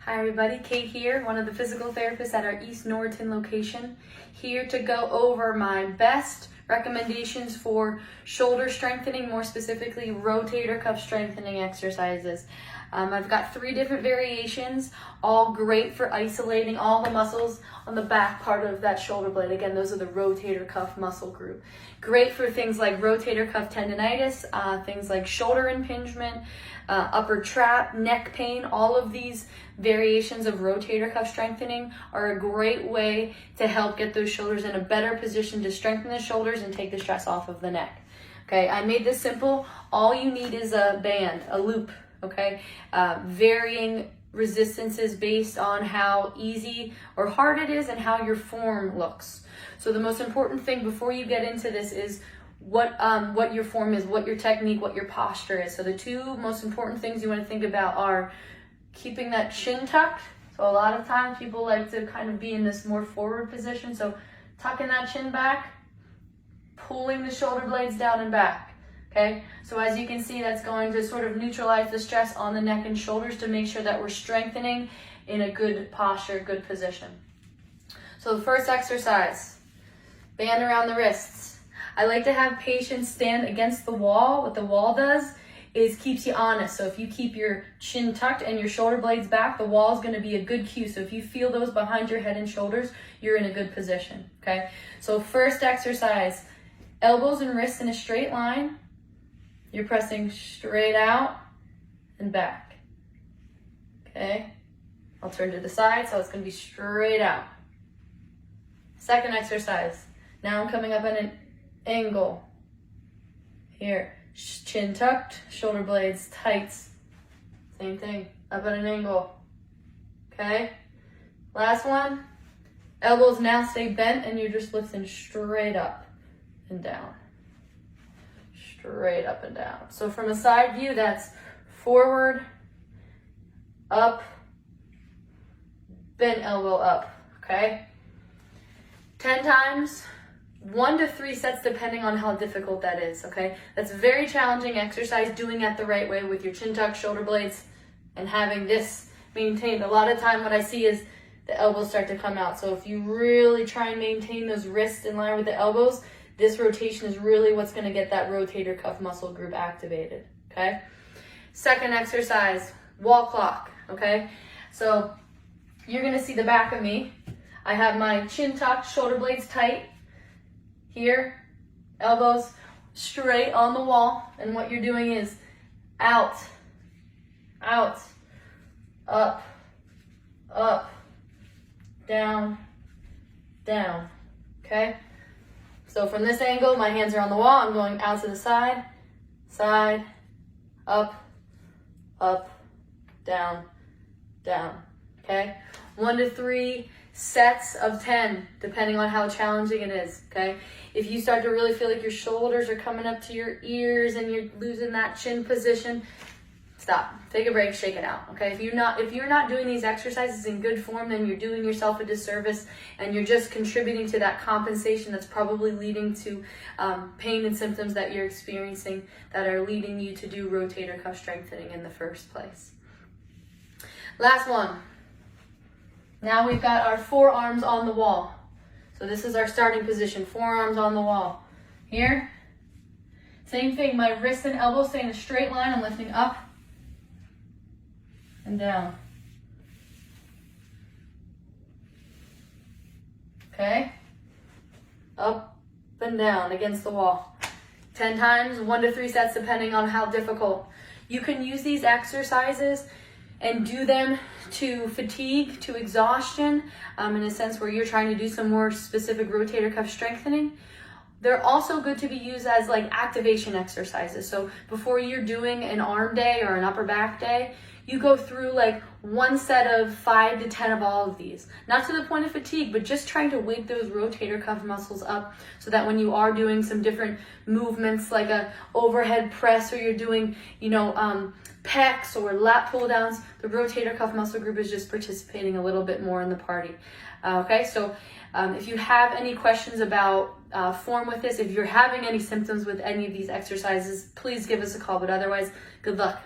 Hi everybody, Kate here, one of the physical therapists at our East Norristown location, here to go over my best recommendations for shoulder strengthening, more specifically rotator cuff strengthening exercises. I've got 3 different variations, all great for isolating all the muscles on the back part of that shoulder blade. Again, those are the rotator cuff muscle group. Great for things like rotator cuff tendonitis, things like shoulder impingement, upper trap, neck pain. All of these variations of rotator cuff strengthening are a great way to help get those shoulders in a better position to strengthen the shoulders and take the stress off of the neck. Okay, I made this simple. All you need is a band, a loop, okay? Varying resistances based on how easy or hard it is and how your form looks. So the most important thing before you get into this is what your form is, what your technique, what your posture is. So the 2 most important things you want to think about are keeping that chin tucked. So a lot of times people like to kind of be in this more forward position. So tucking that chin back, pulling the shoulder blades down and back. Okay, so as you can see, that's going to sort of neutralize the stress on the neck and shoulders to make sure that we're strengthening in a good posture, good position. So the first exercise, band around the wrists. I like to have patients stand against the wall. What the wall does is keeps you honest. So if you keep your chin tucked and your shoulder blades back, the wall is going to be a good cue. So if you feel those behind your head and shoulders, you're in a good position. Okay, so first exercise, elbows and wrists in a straight line. You're pressing straight out and back. Okay, I'll turn to the side, so it's going to be straight out. Second exercise, now I'm coming up at an angle. Here, chin tucked, shoulder blades tight. Same thing, up at an angle. Okay, last one, elbows now stay bent and you're just lifting straight up and down. Straight up and down. So from a side view, that's forward, up, bent elbow up, okay? 10 times, 1 to 3 sets depending on how difficult that is, okay? That's a very challenging exercise, doing it the right way with your chin tuck, shoulder blades, and having this maintained. A lot of time what I see is the elbows start to come out. So if you really try and maintain those wrists in line with the elbows, this rotation is really what's going to get that rotator cuff muscle group activated, okay? Second exercise, wall clock, okay? So you're going to see the back of me. I have my chin tucked, shoulder blades tight. Here, elbows straight on the wall. And what you're doing is out, out, up, up, down, down, okay? So from this angle, my hands are on the wall. I'm going out to the side, side, up, up, down, down, okay? 1 to 3 sets of 10, depending on how challenging it is, okay? If you start to really feel like your shoulders are coming up to your ears and you're losing that chin position, stop, take a break, shake it out, okay? If you're not doing these exercises in good form, then you're doing yourself a disservice and you're just contributing to that compensation that's probably leading to pain and symptoms that you're experiencing that are leading you to do rotator cuff strengthening in the first place. Last one. Now we've got our forearms on the wall. So this is our starting position, forearms on the wall. Here, same thing, my wrists and elbows stay in a straight line. I'm lifting up and down. Okay, up and down against the wall. 10 times, 1 to 3 sets depending on how difficult. You can use these exercises and do them to fatigue, to exhaustion, in a sense where you're trying to do some more specific rotator cuff strengthening. They're also good to be used as like activation exercises. So before you're doing an arm day or an upper back day, you go through like 1 set of 5 to 10 of all of these. Not to the point of fatigue, but just trying to wake those rotator cuff muscles up so that when you are doing some different movements like a overhead press or you're doing, pecs or lat pull downs, the rotator cuff muscle group is just participating a little bit more in the party. Okay, so if you have any questions about form with this, if you're having any symptoms with any of these exercises, please give us a call. But otherwise, good luck.